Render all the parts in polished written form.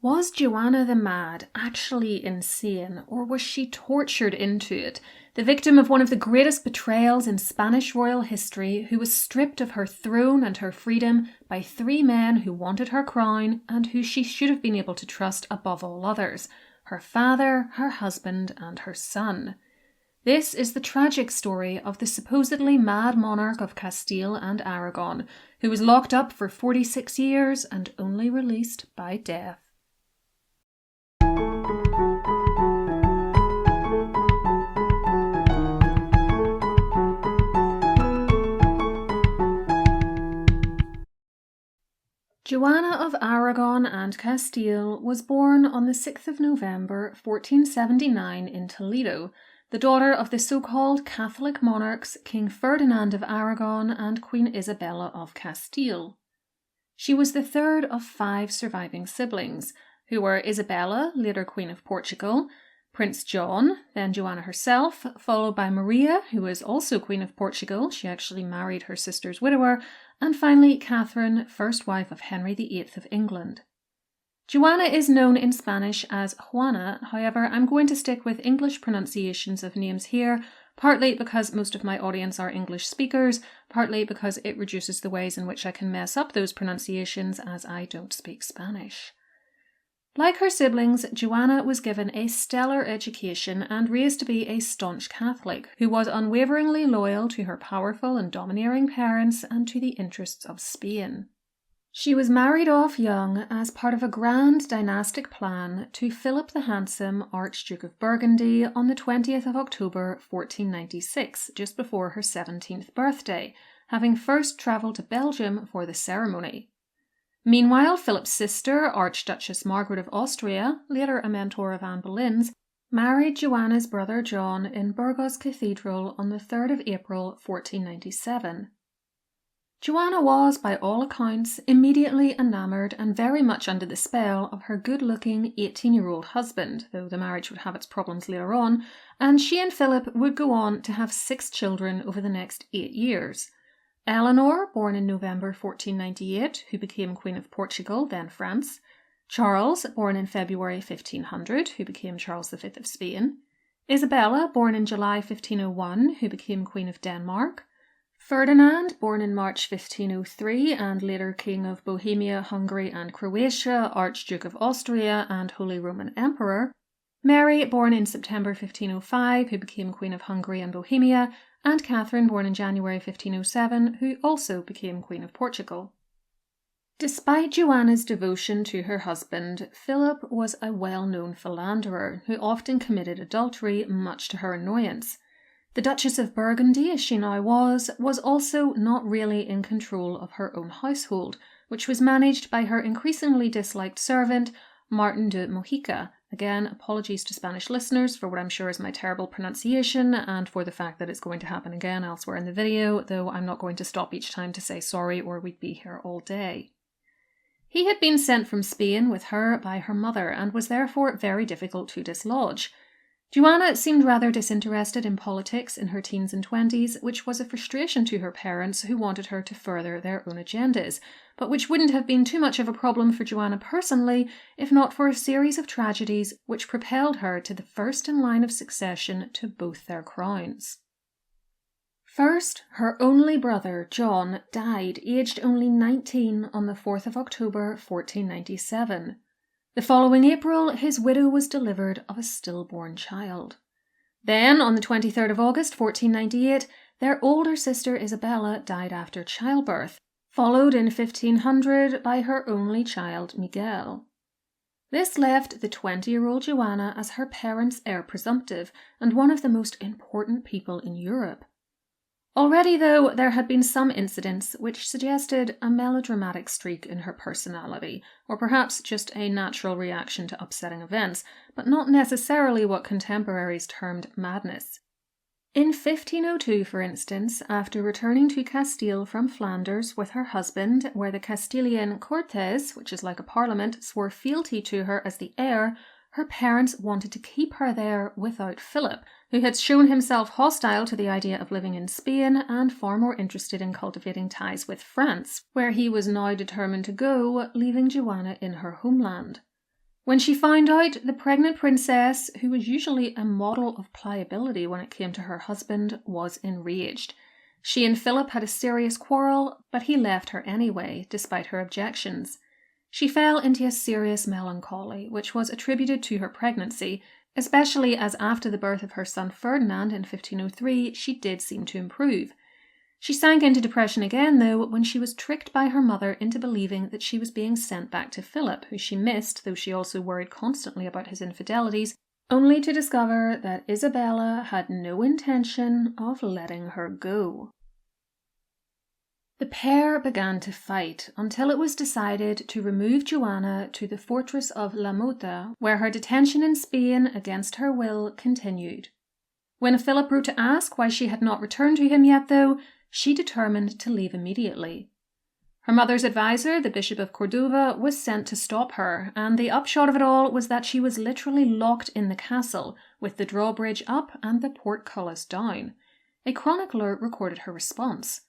Was Joanna the Mad actually insane, or was she tortured into it, the victim of one of the greatest betrayals in Spanish royal history, who was stripped of her throne and her freedom by three men who wanted her crown and who she should have been able to trust above all others: her father, her husband, and her son? This is the tragic story of the supposedly mad monarch of Castile and Aragon, who was locked up for 46 years and only released by death. Joanna of Aragon and Castile was born on the 6th of November 1479 in Toledo, the daughter of the so-called Catholic monarchs King Ferdinand of Aragon and Queen Isabella of Castile. She was the third of 5 surviving siblings, who were Isabella, later Queen of Portugal, Prince John, then Joanna herself, followed by Maria, who was also Queen of Portugal. She actually married her sister's widower, and finally Catherine, first wife of Henry VIII of England. Joanna is known in Spanish as Juana, however I'm going to stick with English pronunciations of names here, partly because most of my audience are English speakers, partly because it reduces the ways in which I can mess up those pronunciations as I don't speak Spanish. Like her siblings, Joanna was given a stellar education and raised to be a staunch Catholic, who was unwaveringly loyal to her powerful and domineering parents and to the interests of Spain. She was married off young as part of a grand dynastic plan to Philip the Handsome, Archduke of Burgundy, on the 20th of October 1496, just before her 17th birthday, having first travelled to Belgium for the ceremony. Meanwhile, Philip's sister, Archduchess Margaret of Austria, later a mentor of Anne Boleyn's, married Joanna's brother John in Burgos Cathedral on the 3rd of April 1497. Joanna was, by all accounts, immediately enamoured and very much under the spell of her good-looking 18-year-old husband, though the marriage would have its problems later on, and she and Philip would go on to have 6 children over the next 8 years. Eleanor, born in November 1498, who became Queen of Portugal, then France. Charles, born in February 1500, who became Charles V of Spain. Isabella, born in July 1501, who became Queen of Denmark. Ferdinand, born in March 1503 and later King of Bohemia, Hungary and Croatia, Archduke of Austria and Holy Roman Emperor. Mary, born in September 1505, who became Queen of Hungary and Bohemia, and Catherine, born in January 1507, who also became Queen of Portugal. Despite Joanna's devotion to her husband, Philip was a well-known philanderer who often committed adultery, much to her annoyance. The Duchess of Burgundy, as she now was also not really in control of her own household, which was managed by her increasingly disliked servant, Martin de Mojica. Again, apologies to Spanish listeners for what I'm sure is my terrible pronunciation and for the fact that it's going to happen again elsewhere in the video, though I'm not going to stop each time to say sorry or we'd be here all day. He had been sent from Spain with her by her mother and was therefore very difficult to dislodge. Joanna seemed rather disinterested in politics in her teens and 20s, which was a frustration to her parents who wanted her to further their own agendas, but which wouldn't have been too much of a problem for Joanna personally if not for a series of tragedies which propelled her to the first in line of succession to both their crowns. First, her only brother, John, died aged only 19 on the 4th of October 1497. The following April, his widow was delivered of a stillborn child. Then, on the 23rd of August 1498, their older sister Isabella died after childbirth, followed in 1500 by her only child Miguel. This left the 20-year-old Joanna as her parents' heir presumptive and one of the most important people in Europe. Already, though, there had been some incidents which suggested a melodramatic streak in her personality, or perhaps just a natural reaction to upsetting events, but not necessarily what contemporaries termed madness. In 1502, for instance, after returning to Castile from Flanders with her husband, where the Castilian Cortes, which is like a parliament, swore fealty to her as the heir, her parents wanted to keep her there without Philip, who had shown himself hostile to the idea of living in Spain and far more interested in cultivating ties with France, where he was now determined to go, leaving Joanna in her homeland. When she found out, the pregnant princess, who was usually a model of pliability when it came to her husband, was enraged. She and Philip had a serious quarrel, but he left her anyway, despite her objections. She fell into a serious melancholy, which was attributed to her pregnancy, especially as after the birth of her son Ferdinand in 1503, she did seem to improve. She sank into depression again, though, when she was tricked by her mother into believing that she was being sent back to Philip, who she missed, though she also worried constantly about his infidelities, only to discover that Isabella had no intention of letting her go. The pair began to fight until it was decided to remove Joanna to the fortress of La Mota, where her detention in Spain against her will continued. When Philip wrote to ask why she had not returned to him yet, though, she determined to leave immediately. Her mother's advisor, the Bishop of Cordova, was sent to stop her, and the upshot of it all was that she was literally locked in the castle, with the drawbridge up and the portcullis down. A chronicler recorded her response.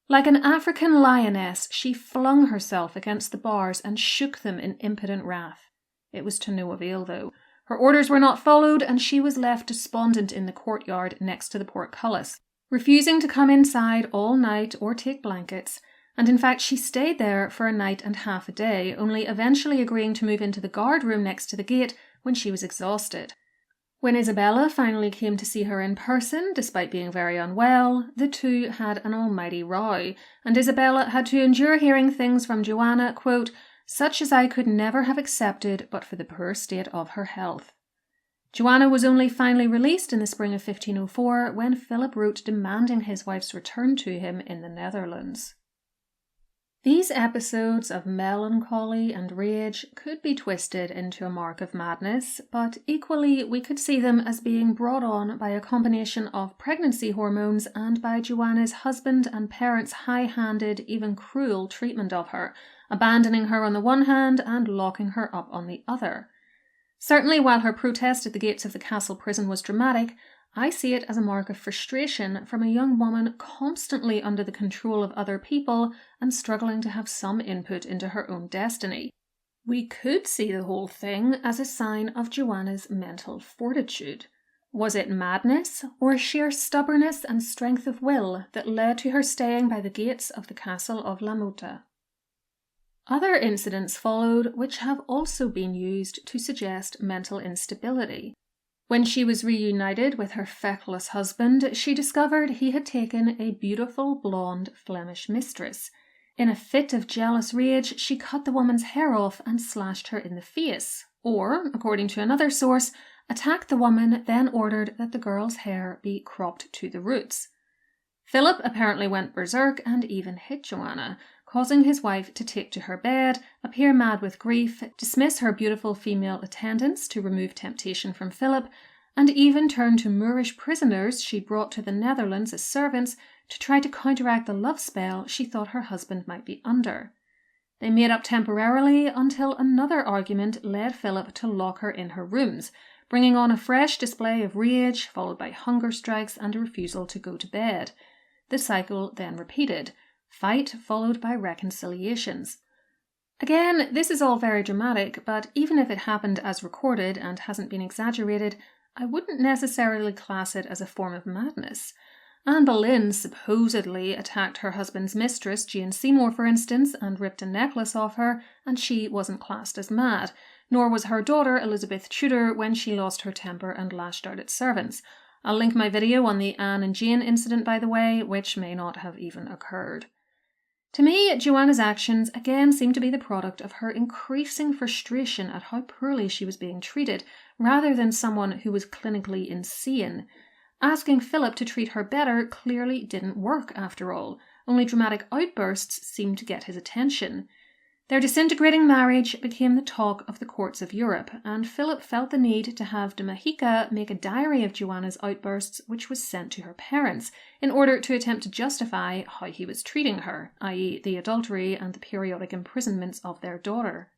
Like an African lioness, she flung herself against the bars and shook them in impotent wrath. It was to no avail, though. Her orders were not followed, and she was left despondent in the courtyard next to the portcullis, refusing to come inside all night or take blankets, and in fact she stayed there for a night and half a day, only eventually agreeing to move into the guard room next to the gate when she was exhausted. When Isabella finally came to see her in person, despite being very unwell, the two had an almighty row, and Isabella had to endure hearing things from Joanna, quote, "such as I could never have accepted but for the poor state of her health." Joanna was only finally released in the spring of 1504 when Philip wrote demanding his wife's return to him in the Netherlands. These episodes of melancholy and rage could be twisted into a mark of madness, but equally we could see them as being brought on by a combination of pregnancy hormones and by Joanna's husband and parents' high-handed, even cruel treatment of her, abandoning her on the one hand and locking her up on the other. Certainly, while her protest at the gates of the castle prison was dramatic, I see it as a mark of frustration from a young woman constantly under the control of other people and struggling to have some input into her own destiny. We could see the whole thing as a sign of Joanna's mental fortitude. Was it madness or sheer stubbornness and strength of will that led to her staying by the gates of the castle of La Mota? Other incidents followed which have also been used to suggest mental instability. When she was reunited with her feckless husband, she discovered he had taken a beautiful blonde Flemish mistress. In a fit of jealous rage, she cut the woman's hair off and slashed her in the face, or, according to another source, attacked the woman, then ordered that the girl's hair be cropped to the roots. Philip apparently went berserk and even hit Joanna, causing his wife to take to her bed, appear mad with grief, dismiss her beautiful female attendants to remove temptation from Philip, and even turn to Moorish prisoners she brought to the Netherlands as servants to try to counteract the love spell she thought her husband might be under. They made up temporarily until another argument led Philip to lock her in her rooms, bringing on a fresh display of rage, followed by hunger strikes and a refusal to go to bed. The cycle then repeated. Fight followed by reconciliations. Again, this is all very dramatic, but even if it happened as recorded and hasn't been exaggerated, I wouldn't necessarily class it as a form of madness. Anne Boleyn supposedly attacked her husband's mistress, Jane Seymour, for instance, and ripped a necklace off her, and she wasn't classed as mad, nor was her daughter Elizabeth Tudor when she lost her temper and lashed out at servants. I'll link my video on the Anne and Jane incident, by the way, which may not have even occurred. To me, Joanna's actions again seem to be the product of her increasing frustration at how poorly she was being treated, rather than someone who was clinically insane. Asking Philip to treat her better clearly didn't work after all. Only dramatic outbursts seemed to get his attention. Their disintegrating marriage became the talk of the courts of Europe, and Philip felt the need to have de Mahica make a diary of Joanna's outbursts, which was sent to her parents, in order to attempt to justify how he was treating her, i.e. the adultery and the periodic imprisonments of their daughter.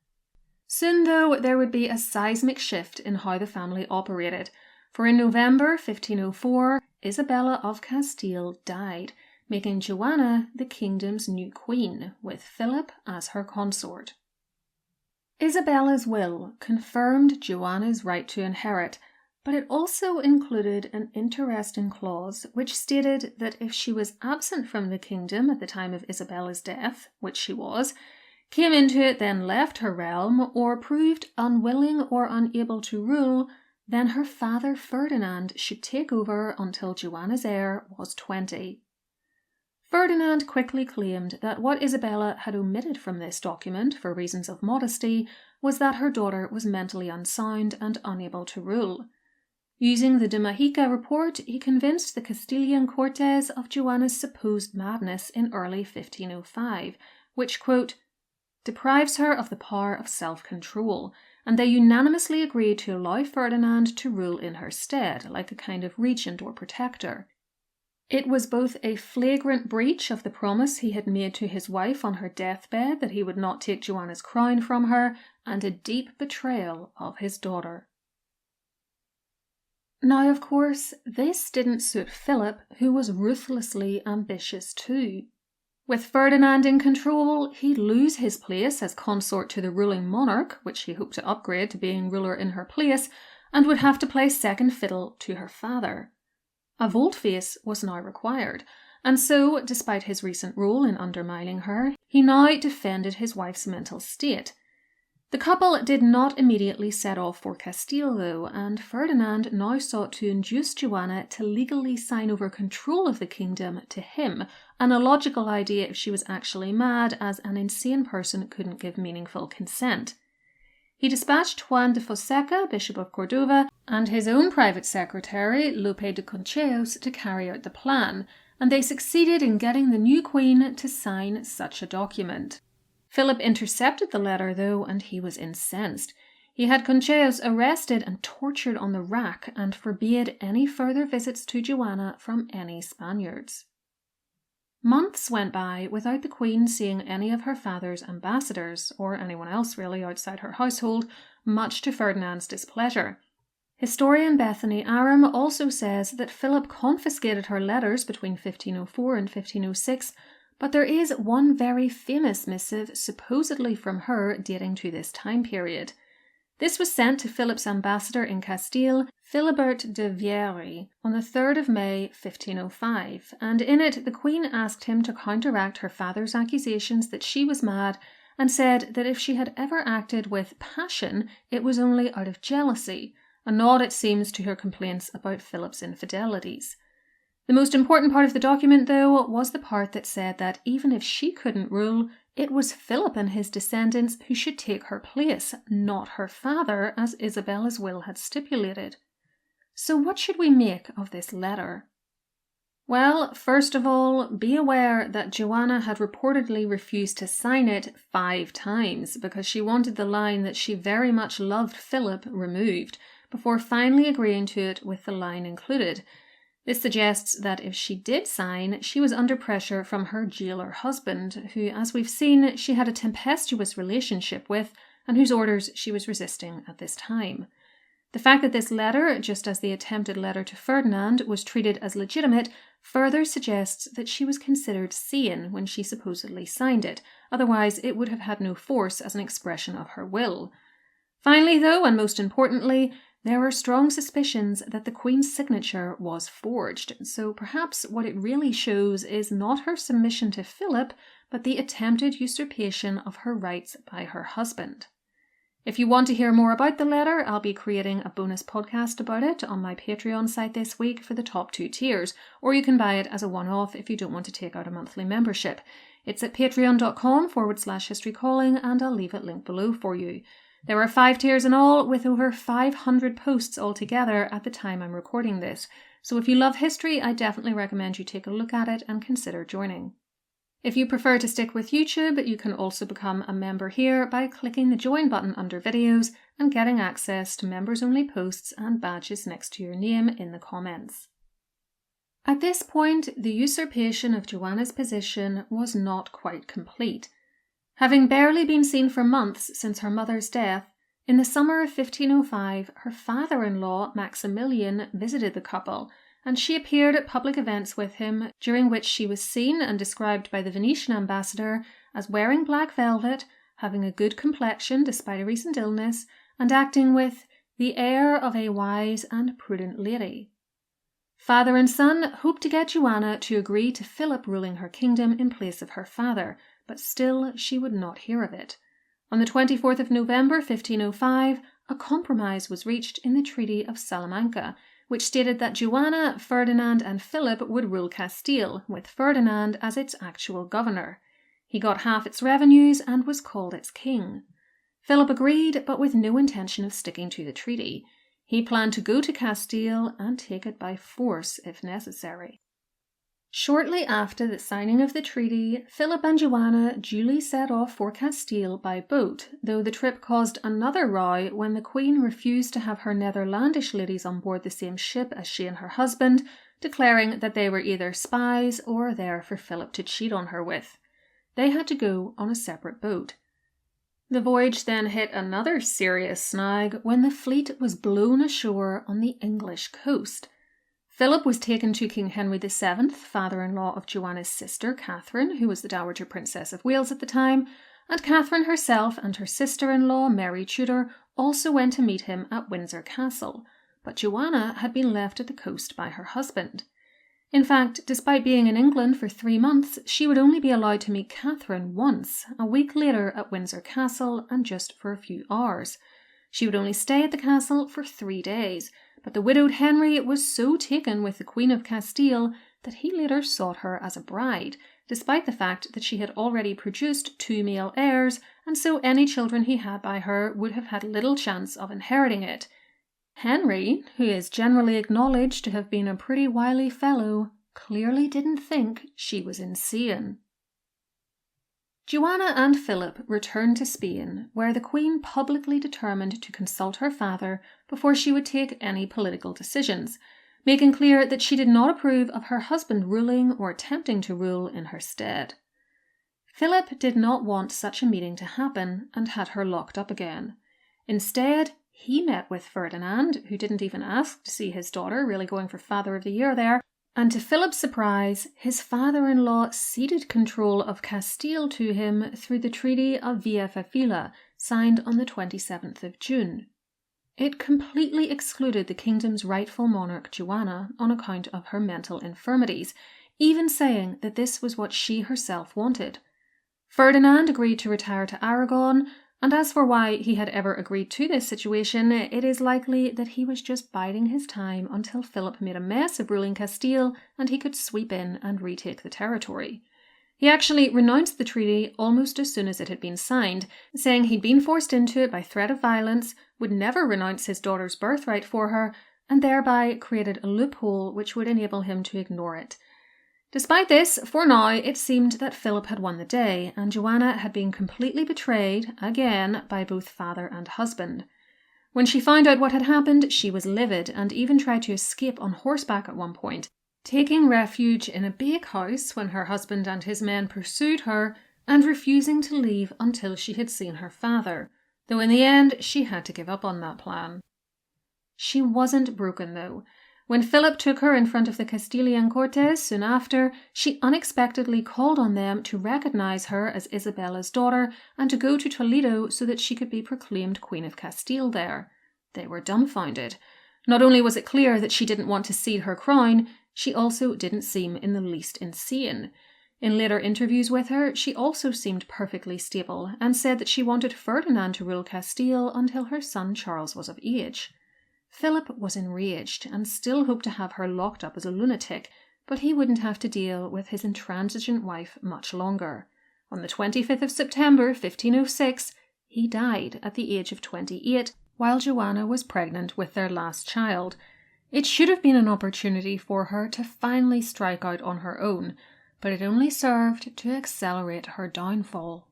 Soon, though, there would be a seismic shift in how the family operated, for in November 1504, Isabella of Castile died, making Joanna the kingdom's new queen, with Philip as her consort. Isabella's will confirmed Joanna's right to inherit, but it also included an interesting clause which stated that if she was absent from the kingdom at the time of Isabella's death, which she was, came into it then left her realm, or proved unwilling or unable to rule, then her father Ferdinand should take over until Joanna's heir was 20. Ferdinand quickly claimed that what Isabella had omitted from this document for reasons of modesty was that her daughter was mentally unsound and unable to rule. Using the de Majica report, he convinced the Castilian Cortes of Joanna's supposed madness in early 1505, which, quote, deprives her of the power of self-control, and they unanimously agreed to allow Ferdinand to rule in her stead, like a kind of regent or protector. It was both a flagrant breach of the promise he had made to his wife on her deathbed that he would not take Joanna's crown from her, and a deep betrayal of his daughter. Now, of course, this didn't suit Philip, who was ruthlessly ambitious too. With Ferdinand in control, he'd lose his place as consort to the ruling monarch, which he hoped to upgrade to being ruler in her place, and would have to play second fiddle to her father. A volte-face was now required, and so, despite his recent role in undermining her, he now defended his wife's mental state. The couple did not immediately set off for Castile, though, and Ferdinand now sought to induce Joanna to legally sign over control of the kingdom to him, an illogical idea if she was actually mad, as an insane person couldn't give meaningful consent. He dispatched Juan de Fonseca, Bishop of Cordova, and his own private secretary, Lope de Concheos, to carry out the plan, and they succeeded in getting the new queen to sign such a document. Philip intercepted the letter, though, and he was incensed. He had Concheos arrested and tortured on the rack and forbade any further visits to Joanna from any Spaniards. Months went by without the Queen seeing any of her father's ambassadors, or anyone else really outside her household, much to Ferdinand's displeasure. Historian Bethany Aram also says that Philip confiscated her letters between 1504 and 1506, but there is one very famous missive supposedly from her dating to this time period. This was sent to Philip's ambassador in Castile, Philibert de Vieri, on the 3rd of May 1505, and in it the Queen asked him to counteract her father's accusations that she was mad, and said that if she had ever acted with passion, it was only out of jealousy, a nod, it seems, to her complaints about Philip's infidelities. The most important part of the document, though, was the part that said that even if she couldn't rule, it was Philip and his descendants who should take her place, not her father, as Isabella's will had stipulated. So what should we make of this letter? Well, first of all, be aware that Joanna had reportedly refused to sign it 5 times because she wanted the line that she very much loved Philip removed, before finally agreeing to it with the line included. This suggests that if she did sign, she was under pressure from her jailer husband, who, as we've seen, she had a tempestuous relationship with, and whose orders she was resisting at this time. The fact that this letter, just as the attempted letter to Ferdinand, was treated as legitimate further suggests that she was considered sane when she supposedly signed it, otherwise it would have had no force as an expression of her will. Finally, though, and most importantly, there are strong suspicions that the Queen's signature was forged, so perhaps what it really shows is not her submission to Philip, but the attempted usurpation of her rights by her husband. If you want to hear more about the letter, I'll be creating a bonus podcast about it on my Patreon site this week for the top 2 tiers, or you can buy it as a one-off if you don't want to take out a monthly membership. It's at patreon.com/historycalling, and I'll leave it linked below for you. There are 5 tiers in all, with over 500 posts altogether at the time I'm recording this, so if you love history, I definitely recommend you take a look at it and consider joining. If you prefer to stick with YouTube, you can also become a member here by clicking the join button under videos and getting access to members-only posts and badges next to your name in the comments. At this point, the usurpation of Joanna's position was not quite complete. Having barely been seen for months since her mother's death, in the summer of 1505, her father-in-law, Maximilian, visited the couple, and she appeared at public events with him, during which she was seen and described by the Venetian ambassador as wearing black velvet, having a good complexion despite a recent illness, and acting with the air of a wise and prudent lady. Father and son hoped to get Joanna to agree to Philip ruling her kingdom in place of her father, but still she would not hear of it. On the 24th of November 1505, a compromise was reached in the Treaty of Salamanca, which stated that Joanna, Ferdinand and Philip would rule Castile, with Ferdinand as its actual governor. He got half its revenues and was called its king. Philip agreed, but with no intention of sticking to the treaty. He planned to go to Castile and take it by force if necessary. Shortly after the signing of the treaty, Philip and Joanna duly set off for Castile by boat, though the trip caused another row when the Queen refused to have her Netherlandish ladies on board the same ship as she and her husband, declaring that they were either spies or there for Philip to cheat on her with. They had to go on a separate boat. The voyage then hit another serious snag when the fleet was blown ashore on the English coast. Philip was taken to King Henry VII, father-in-law of Joanna's sister, Catherine, who was the Dowager Princess of Wales at the time, and Catherine herself and her sister-in-law, Mary Tudor, also went to meet him at Windsor Castle, but Joanna had been left at the coast by her husband. In fact, despite being in England for 3 months, she would only be allowed to meet Catherine once, a week later at Windsor Castle, and just for a few hours. She would only stay at the castle for 3 days, but the widowed Henry was so taken with the Queen of Castile that he later sought her as a bride, despite the fact that she had already produced 2 male heirs, and so any children he had by her would have had little chance of inheriting it. Henry, who is generally acknowledged to have been a pretty wily fellow, clearly didn't think she was insane. Joanna and Philip returned to Spain, where the Queen publicly determined to consult her father before she would take any political decisions, making clear that she did not approve of her husband ruling or attempting to rule in her stead. Philip did not want such a meeting to happen and had her locked up again. Instead, he met with Ferdinand, who didn't even ask to see his daughter, really going for Father of the Year there, and to Philip's surprise, his father-in-law ceded control of Castile to him through the Treaty of Villafafila, signed on the 27th of June. It completely excluded the kingdom's rightful monarch Joanna on account of her mental infirmities, even saying that this was what she herself wanted. Ferdinand agreed to retire to Aragon, and as for why he had ever agreed to this situation, it is likely that he was just biding his time until Philip made a mess of ruling Castile and he could sweep in and retake the territory. He actually renounced the treaty almost as soon as it had been signed, saying he'd been forced into it by threat of violence, would never renounce his daughter's birthright for her, and thereby created a loophole which would enable him to ignore it. Despite this, for now, it seemed that Philip had won the day, and Joanna had been completely betrayed, again, by both father and husband. When she found out what had happened, she was livid and even tried to escape on horseback at one point, taking refuge in a bakehouse when her husband and his men pursued her, and refusing to leave until she had seen her father, though in the end she had to give up on that plan. She wasn't broken, though. When Philip took her in front of the Castilian Cortes soon after, she unexpectedly called on them to recognize her as Isabella's daughter and to go to Toledo so that she could be proclaimed Queen of Castile there. They were dumbfounded. Not only was it clear that she didn't want to cede her crown, she also didn't seem in the least insane. In later interviews with her, she also seemed perfectly stable and said that she wanted Ferdinand to rule Castile until her son Charles was of age. Philip was enraged and still hoped to have her locked up as a lunatic, but he wouldn't have to deal with his intransigent wife much longer. On the 25th of September 1506, he died at the age of 28, while Joanna was pregnant with their last child. It should have been an opportunity for her to finally strike out on her own, but it only served to accelerate her downfall.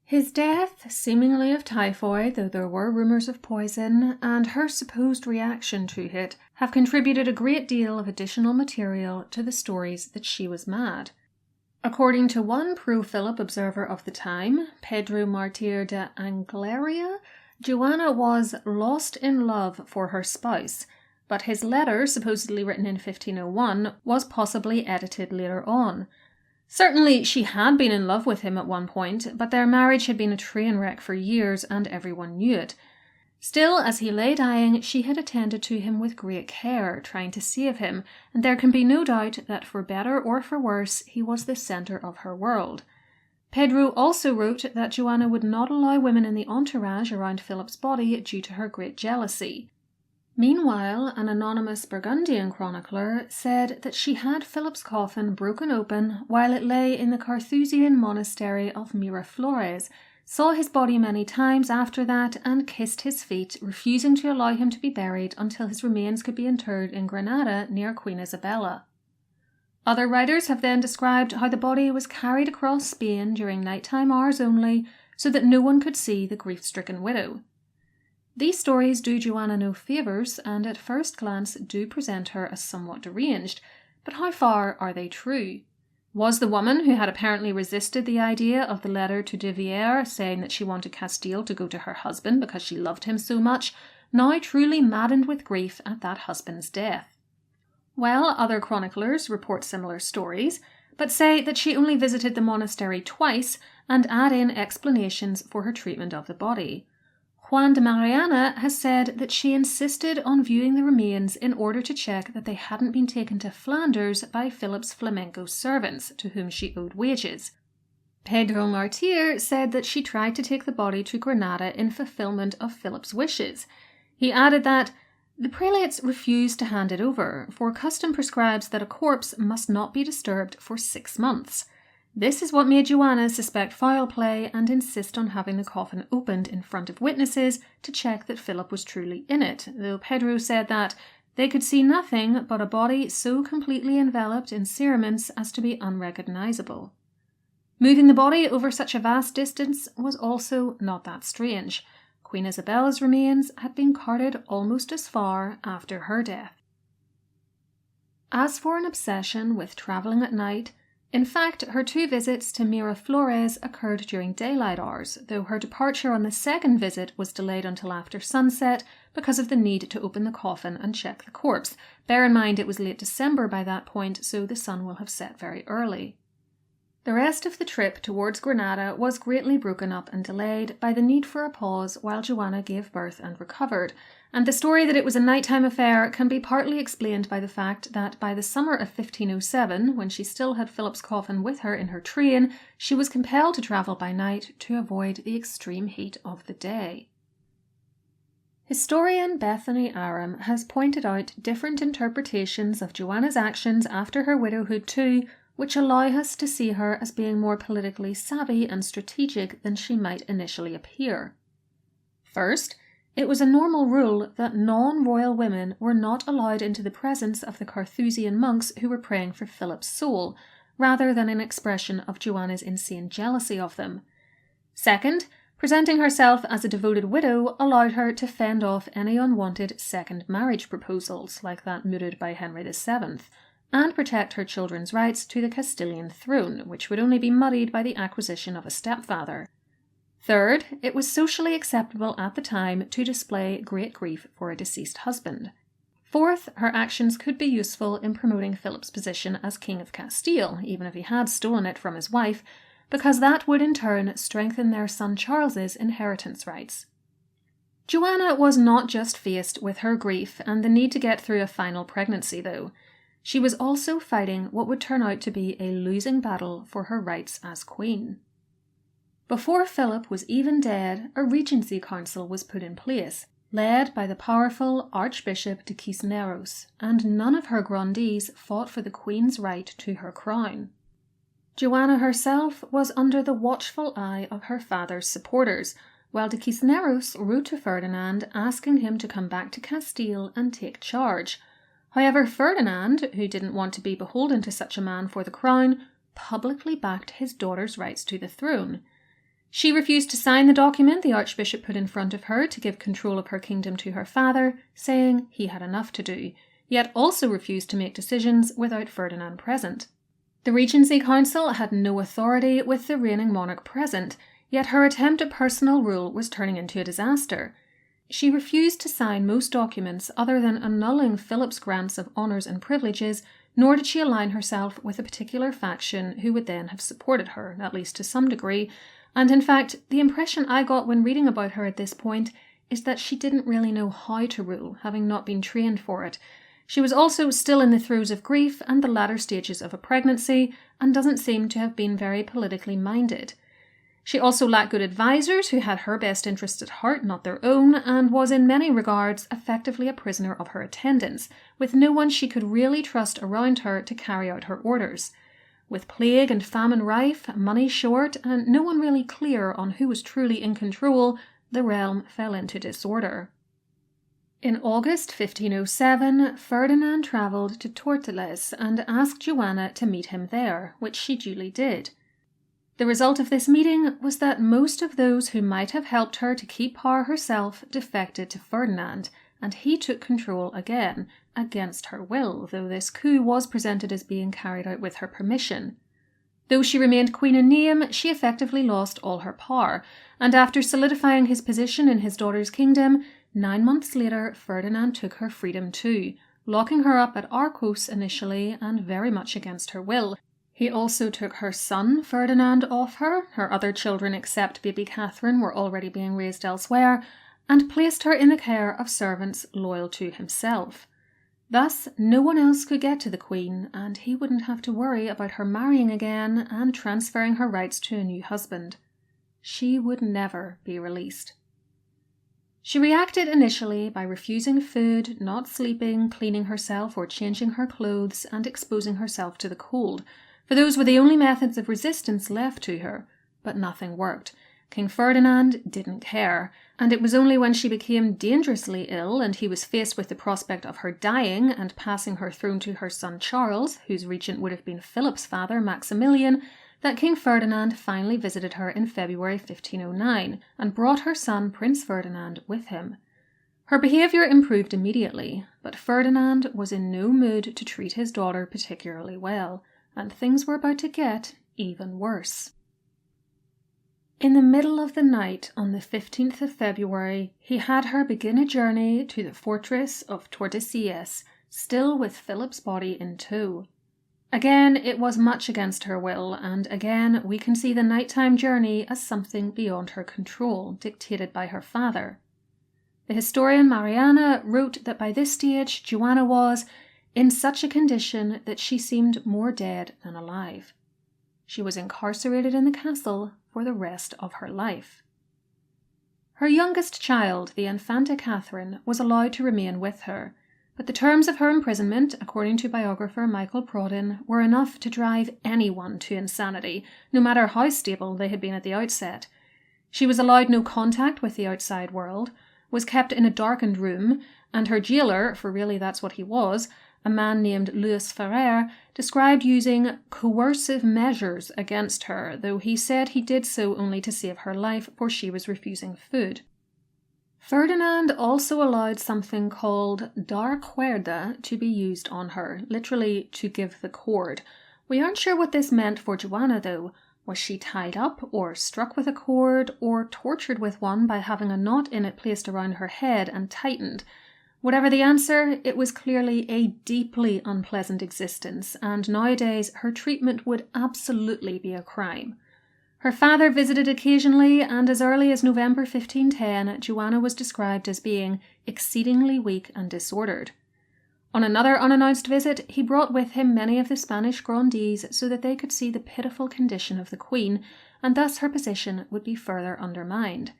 His death, seemingly of typhoid, though there were rumours of poison, and her supposed reaction to it have contributed a great deal of additional material to the stories that she was mad. According to one pro-Philip observer of the time, Pedro Martir de Angleria, Joanna was lost in love for her spouse, but his letter, supposedly written in 1501, was possibly edited later on. Certainly she had been in love with him at one point, but their marriage had been a train wreck for years and everyone knew it. Still, as he lay dying, she had attended to him with great care, trying to save him, and there can be no doubt that for better or for worse, he was the centre of her world. Pedro also wrote that Joanna would not allow women in the entourage around Philip's body due to her great jealousy. Meanwhile, an anonymous Burgundian chronicler said that she had Philip's coffin broken open while it lay in the Carthusian monastery of Miraflores, saw his body many times after that and kissed his feet, refusing to allow him to be buried until his remains could be interred in Granada near Queen Isabella. Other writers have then described how the body was carried across Spain during nighttime hours only so that no one could see the grief-stricken widow. These stories do Joanna no favours and at first glance do present her as somewhat deranged, but how far are they true? Was the woman who had apparently resisted the idea of the letter to de Villers saying that she wanted Castile to go to her husband because she loved him so much, now truly maddened with grief at that husband's death? Well, other chroniclers report similar stories, but say that she only visited the monastery twice and add in explanations for her treatment of the body. Juan de Mariana has said that she insisted on viewing the remains in order to check that they hadn't been taken to Flanders by Philip's flamenco servants, to whom she owed wages. Pedro Martir said that she tried to take the body to Granada in fulfillment of Philip's wishes. He added that the prelates refused to hand it over, for custom prescribes that a corpse must not be disturbed for 6 months. This is what made Joanna suspect foul play and insist on having the coffin opened in front of witnesses to check that Philip was truly in it, though Pedro said that they could see nothing but a body so completely enveloped in cerements as to be unrecognisable. Moving the body over such a vast distance was also not that strange. Queen Isabella's remains had been carted almost as far after her death. As for an obsession with travelling at night, in fact, her 2 visits to Miraflores occurred during daylight hours, though her departure on the second visit was delayed until after sunset because of the need to open the coffin and check the corpse. Bear in mind it was late December by that point, so the sun will have set very early. The rest of the trip towards Granada was greatly broken up and delayed by the need for a pause while Joanna gave birth and recovered, and the story that it was a nighttime affair can be partly explained by the fact that by the summer of 1507, when she still had Philip's coffin with her in her train, she was compelled to travel by night to avoid the extreme heat of the day. Historian Bethany Aram has pointed out different interpretations of Joanna's actions after her widowhood too, which allow us to see her as being more politically savvy and strategic than she might initially appear. First, it was a normal rule that non-royal women were not allowed into the presence of the Carthusian monks who were praying for Philip's soul, rather than an expression of Joanna's insane jealousy of them. Second, presenting herself as a devoted widow allowed her to fend off any unwanted second marriage proposals, like that mooted by Henry VII, and protect her children's rights to the Castilian throne, which would only be muddied by the acquisition of a stepfather. Third, it was socially acceptable at the time to display great grief for a deceased husband. Fourth, her actions could be useful in promoting Philip's position as King of Castile, even if he had stolen it from his wife, because that would in turn strengthen their son Charles's inheritance rights. Joanna was not just faced with her grief and the need to get through a final pregnancy, though. She was also fighting what would turn out to be a losing battle for her rights as queen. Before Philip was even dead, a regency council was put in place, led by the powerful Archbishop de Cisneros, and none of her grandees fought for the queen's right to her crown. Joanna herself was under the watchful eye of her father's supporters, while de Cisneros wrote to Ferdinand asking him to come back to Castile and take charge. However, Ferdinand, who didn't want to be beholden to such a man for the crown, publicly backed his daughter's rights to the throne. She refused to sign the document the Archbishop put in front of her to give control of her kingdom to her father, saying he had enough to do, yet also refused to make decisions without Ferdinand present. The Regency Council had no authority with the reigning monarch present, yet her attempt at personal rule was turning into a disaster. She refused to sign most documents other than annulling Philip's grants of honours and privileges, nor did she align herself with a particular faction who would then have supported her, at least to some degree, and in fact, the impression I got when reading about her at this point is that she didn't really know how to rule, having not been trained for it. She was also still in the throes of grief and the latter stages of a pregnancy, and doesn't seem to have been very politically minded. She also lacked good advisors who had her best interests at heart, not their own, and was in many regards effectively a prisoner of her attendants, with no one she could really trust around her to carry out her orders. With plague and famine rife, money short, and no one really clear on who was truly in control, the realm fell into disorder. In August 1507, Ferdinand travelled to Tordesillas and asked Joanna to meet him there, which she duly did. The result of this meeting was that most of those who might have helped her to keep power herself defected to Ferdinand, and he took control again, against her will, though this coup was presented as being carried out with her permission. Though she remained queen in name, she effectively lost all her power, and after solidifying his position in his daughter's kingdom, 9 months later Ferdinand took her freedom too, locking her up at Arcos initially and very much against her will. He also took her son, Ferdinand, off her. Her other children except baby Catherine were already being raised elsewhere, and placed her in the care of servants loyal to himself. Thus, no one else could get to the Queen, and he wouldn't have to worry about her marrying again and transferring her rights to a new husband. She would never be released. She reacted initially by refusing food, not sleeping, cleaning herself or changing her clothes, and exposing herself to the cold, for those were the only methods of resistance left to her. But nothing worked. King Ferdinand didn't care, and it was only when she became dangerously ill and he was faced with the prospect of her dying and passing her throne to her son Charles, whose regent would have been Philip's father, Maximilian, that King Ferdinand finally visited her in February 1509 and brought her son Prince Ferdinand with him. Her behaviour improved immediately, but Ferdinand was in no mood to treat his daughter particularly well, and things were about to get even worse. In the middle of the night on the 15th of February, he had her begin a journey to the fortress of Tordesillas, still with Philip's body in tow. Again, it was much against her will, and again we can see the nighttime journey as something beyond her control, dictated by her father. The historian Mariana wrote that by this stage Joanna was in such a condition that she seemed more dead than alive. She was incarcerated in the castle for the rest of her life. Her youngest child, the Infanta Catherine, was allowed to remain with her, but the terms of her imprisonment, according to biographer Michael Prodden, were enough to drive anyone to insanity, no matter how stable they had been at the outset. She was allowed no contact with the outside world, was kept in a darkened room, and her jailer, for really that's what he was, a man named Louis Ferrer, described using coercive measures against her, though he said he did so only to save her life, for she was refusing food. Ferdinand also allowed something called dar cuerda to be used on her, literally to give the cord. We aren't sure what this meant for Joanna though. Was she tied up, or struck with a cord, or tortured with one by having a knot in it placed around her head and tightened? Whatever the answer, it was clearly a deeply unpleasant existence, and nowadays her treatment would absolutely be a crime. Her father visited occasionally, and as early as November 1510, Joanna was described as being exceedingly weak and disordered. On another unannounced visit, he brought with him many of the Spanish grandees so that they could see the pitiful condition of the Queen, and thus her position would be further undermined.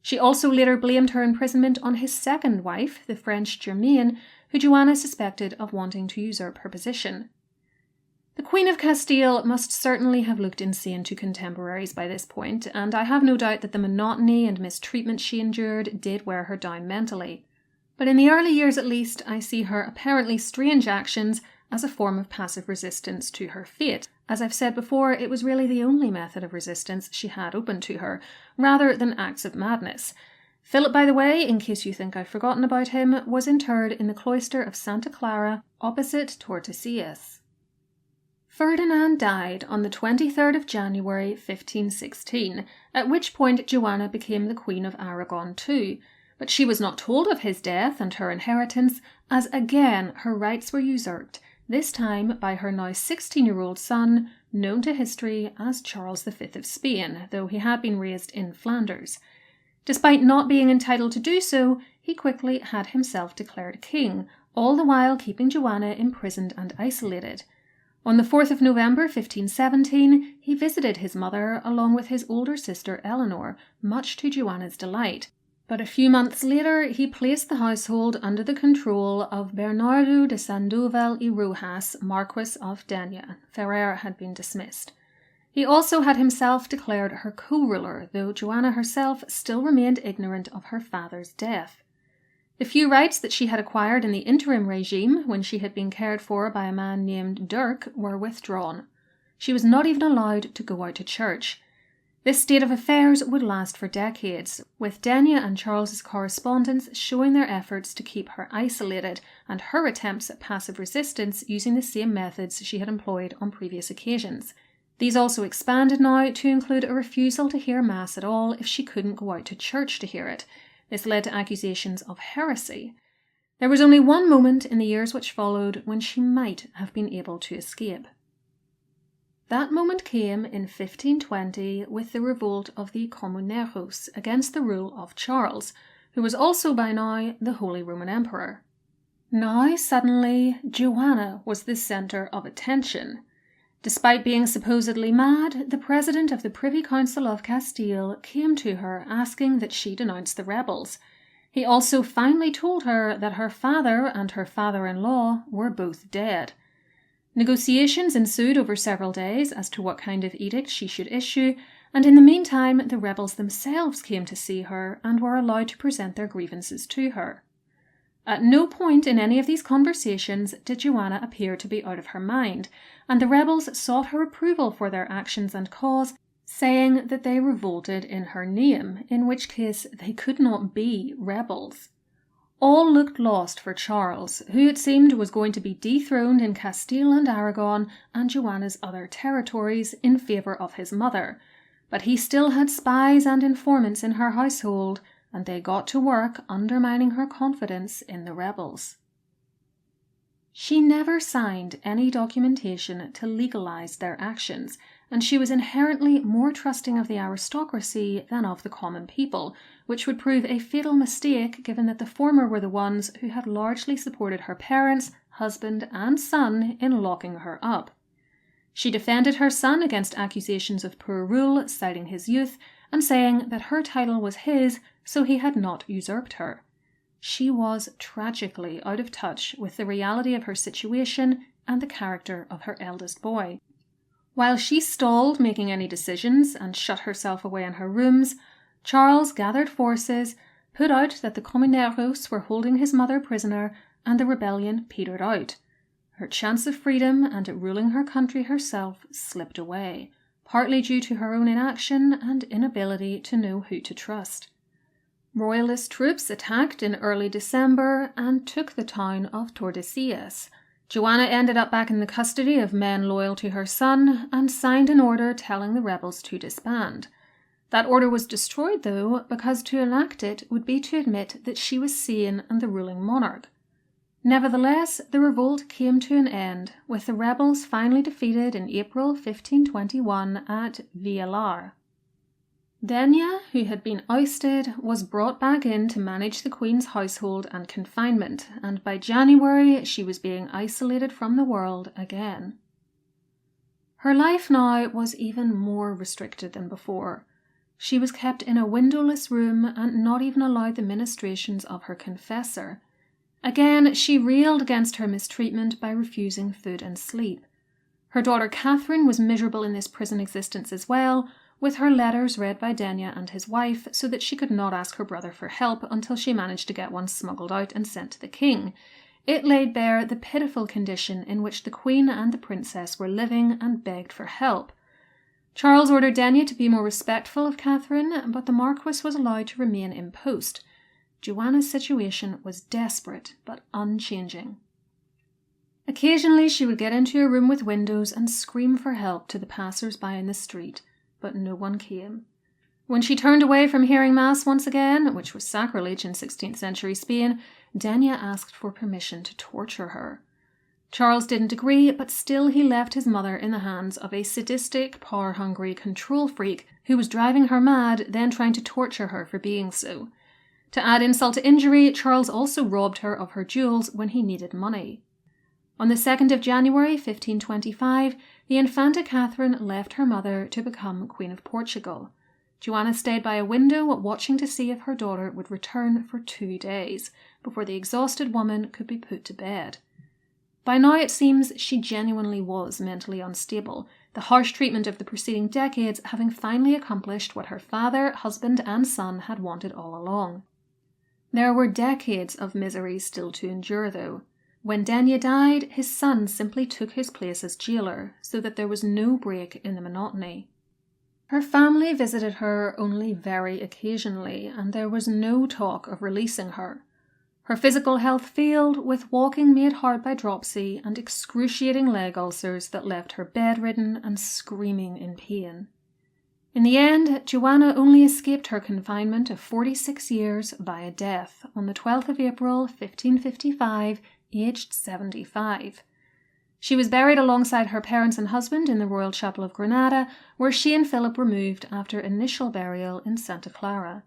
She also later blamed her imprisonment on his second wife, the French Germaine, who Joanna suspected of wanting to usurp her position. The Queen of Castile must certainly have looked insane to contemporaries by this point, and I have no doubt that the monotony and mistreatment she endured did wear her down mentally. But in the early years at least, I see her apparently strange actions as a form of passive resistance to her fate. As I've said before, it was really the only method of resistance she had open to her, rather than acts of madness. Philip, by the way, in case you think I've forgotten about him, was interred in the cloister of Santa Clara, opposite Tordesillas. Ferdinand died on the 23rd of January 1516, at which point Joanna became the Queen of Aragon too, but she was not told of his death and her inheritance, as again her rights were usurped, this time by her now 16-year-old son, known to history as Charles V of Spain, though he had been raised in Flanders. Despite not being entitled to do so, he quickly had himself declared king, all the while keeping Joanna imprisoned and isolated. On the 4th of November 1517, he visited his mother along with his older sister Eleanor, much to Joanna's delight. But a few months later, he placed the household under the control of Bernardo de Sandoval y Rojas, Marquis of Denia. Ferrer had been dismissed. He also had himself declared her co-ruler, though Joanna herself still remained ignorant of her father's death. The few rights that she had acquired in the interim regime, when she had been cared for by a man named Dirk, were withdrawn. She was not even allowed to go out to church. This state of affairs would last for decades, with Denia and Charles's correspondence showing their efforts to keep her isolated and her attempts at passive resistance using the same methods she had employed on previous occasions. These also expanded now to include a refusal to hear Mass at all if she couldn't go out to church to hear it. This led to accusations of heresy. There was only one moment in the years which followed when she might have been able to escape. That moment came in 1520 with the revolt of the Comuneros against the rule of Charles, who was also by now the Holy Roman Emperor. Now, suddenly, Joanna was the centre of attention. Despite being supposedly mad, the president of the Privy Council of Castile came to her asking that she denounce the rebels. He also finally told her that her father and her father-in-law were both dead. Negotiations ensued over several days as to what kind of edict she should issue, and in the meantime the rebels themselves came to see her and were allowed to present their grievances to her. At no point in any of these conversations did Joanna appear to be out of her mind, and the rebels sought her approval for their actions and cause, saying that they revolted in her name, in which case they could not be rebels. All looked lost for Charles, who it seemed was going to be dethroned in Castile and Aragon and Joanna's other territories in favour of his mother. But he still had spies and informants in her household, and they got to work undermining her confidence in the rebels. She never signed any documentation to legalise their actions, and she was inherently more trusting of the aristocracy than of the common people, which would prove a fatal mistake given that the former were the ones who had largely supported her parents, husband and son in locking her up. She defended her son against accusations of poor rule, citing his youth, and saying that her title was his, so he had not usurped her. She was tragically out of touch with the reality of her situation and the character of her eldest boy. While she stalled making any decisions and shut herself away in her rooms, Charles gathered forces, put out that the Comuneros were holding his mother prisoner, and the rebellion petered out. Her chance of freedom and at ruling her country herself slipped away, partly due to her own inaction and inability to know who to trust. Royalist troops attacked in early December and took the town of Tordesillas. Joanna ended up back in the custody of men loyal to her son and signed an order telling the rebels to disband. That order was destroyed, though, because to enact it would be to admit that she was sane and the ruling monarch. Nevertheless, the revolt came to an end, with the rebels finally defeated in April 1521 at Villar. Denia, who had been ousted, was brought back in to manage the Queen's household and confinement, and by January she was being isolated from the world again. Her life now was even more restricted than before. She was kept in a windowless room and not even allowed the ministrations of her confessor. Again, she railed against her mistreatment by refusing food and sleep. Her daughter Catherine was miserable in this prison existence as well, with her letters read by Denia and his wife so that she could not ask her brother for help until she managed to get one smuggled out and sent to the king. It laid bare the pitiful condition in which the Queen and the princess were living and begged for help. Charles ordered Denia to be more respectful of Catherine, but the Marquis was allowed to remain in post. Joanna's situation was desperate but unchanging. Occasionally she would get into a room with windows and scream for help to the passers-by in the street, but no one came. When she turned away from hearing Mass once again, which was sacrilege in 16th century Spain, Denia asked for permission to torture her. Charles didn't agree, but still he left his mother in the hands of a sadistic, power-hungry control freak who was driving her mad, then trying to torture her for being so. To add insult to injury, Charles also robbed her of her jewels when he needed money. On the 2nd of January 1525, the Infanta Catherine left her mother to become Queen of Portugal. Joanna stayed by a window watching to see if her daughter would return for 2 days, before the exhausted woman could be put to bed. By now it seems she genuinely was mentally unstable, the harsh treatment of the preceding decades having finally accomplished what her father, husband and son had wanted all along. There were decades of misery still to endure, though. When Denya died, his son simply took his place as jailer, so that there was no break in the monotony. Her family visited her only very occasionally, and there was no talk of releasing her. Her physical health failed, with walking made hard by dropsy and excruciating leg ulcers that left her bedridden and screaming in pain. In the end, Joanna only escaped her confinement of 46 years via death on the 12th of April 1555, aged 75. She was buried alongside her parents and husband in the Royal Chapel of Granada, where she and Philip were moved after initial burial in Santa Clara.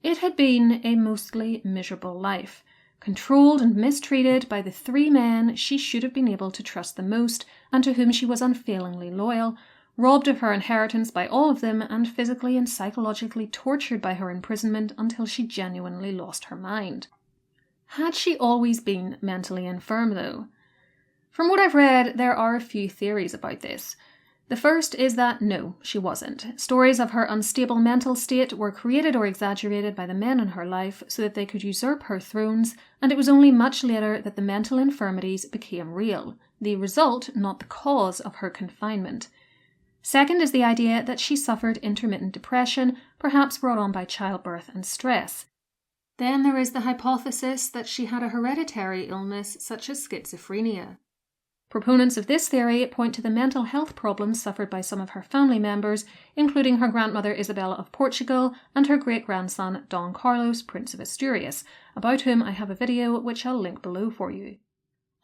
It had been a mostly miserable life, controlled and mistreated by the 3 men she should have been able to trust the most and to whom she was unfailingly loyal, robbed of her inheritance by all of them, and physically and psychologically tortured by her imprisonment until she genuinely lost her mind. Had she always been mentally infirm, though? From what I've read, there are a few theories about this. The first is that no, she wasn't. Stories of her unstable mental state were created or exaggerated by the men in her life so that they could usurp her thrones, and it was only much later that the mental infirmities became real, the result, not the cause, of her confinement. Second is the idea that she suffered intermittent depression, perhaps brought on by childbirth and stress. Then there is the hypothesis that she had a hereditary illness such as schizophrenia. Proponents of this theory point to the mental health problems suffered by some of her family members, including her grandmother Isabella of Portugal and her great-grandson Don Carlos, Prince of Asturias, about whom I have a video which I'll link below for you.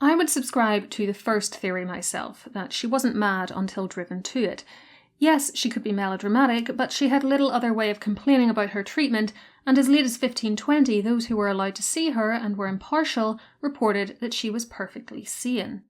I would subscribe to the first theory myself, that she wasn't mad until driven to it. Yes, she could be melodramatic, but she had little other way of complaining about her treatment, and as late as 1520 those who were allowed to see her and were impartial reported that she was perfectly sane.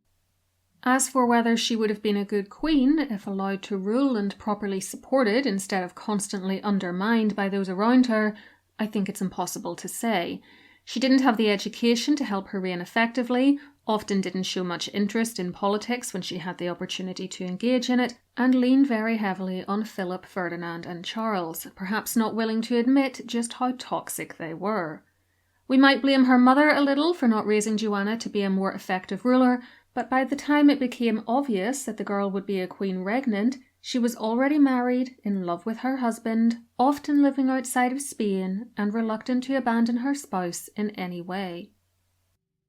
As for whether she would have been a good queen if allowed to rule and properly supported instead of constantly undermined by those around her, I think it's impossible to say. She didn't have the education to help her reign effectively, often didn't show much interest in politics when she had the opportunity to engage in it, and leaned very heavily on Philip, Ferdinand and Charles, perhaps not willing to admit just how toxic they were. We might blame her mother a little for not raising Joanna to be a more effective ruler, but by the time it became obvious that the girl would be a queen regnant, she was already married, in love with her husband, often living outside of Spain, and reluctant to abandon her spouse in any way.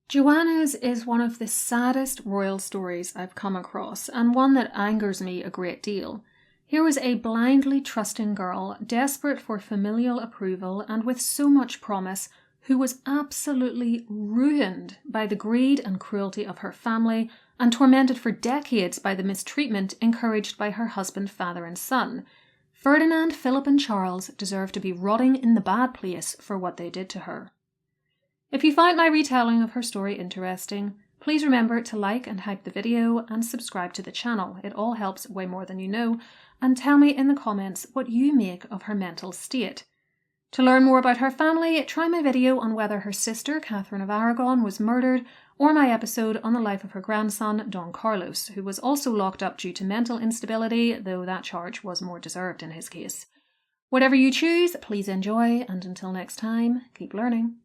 Joanna's is one of the saddest royal stories I've come across, and one that angers me a great deal. Here was a blindly trusting girl, desperate for familial approval and with so much promise, who was absolutely ruined by the greed and cruelty of her family and tormented for decades by the mistreatment encouraged by her husband, father and son. Ferdinand, Philip and Charles deserve to be rotting in the bad place for what they did to her. If you found my retelling of her story interesting, please remember to like and hype the video and subscribe to the channel. It all helps way more than you know, and tell me in the comments what you make of her mental state. To learn more about her family, try my video on whether her sister, Catherine of Aragon, was murdered, or my episode on the life of her grandson, Don Carlos, who was also locked up due to mental instability, though that charge was more deserved in his case. Whatever you choose, please enjoy, and until next time, keep learning.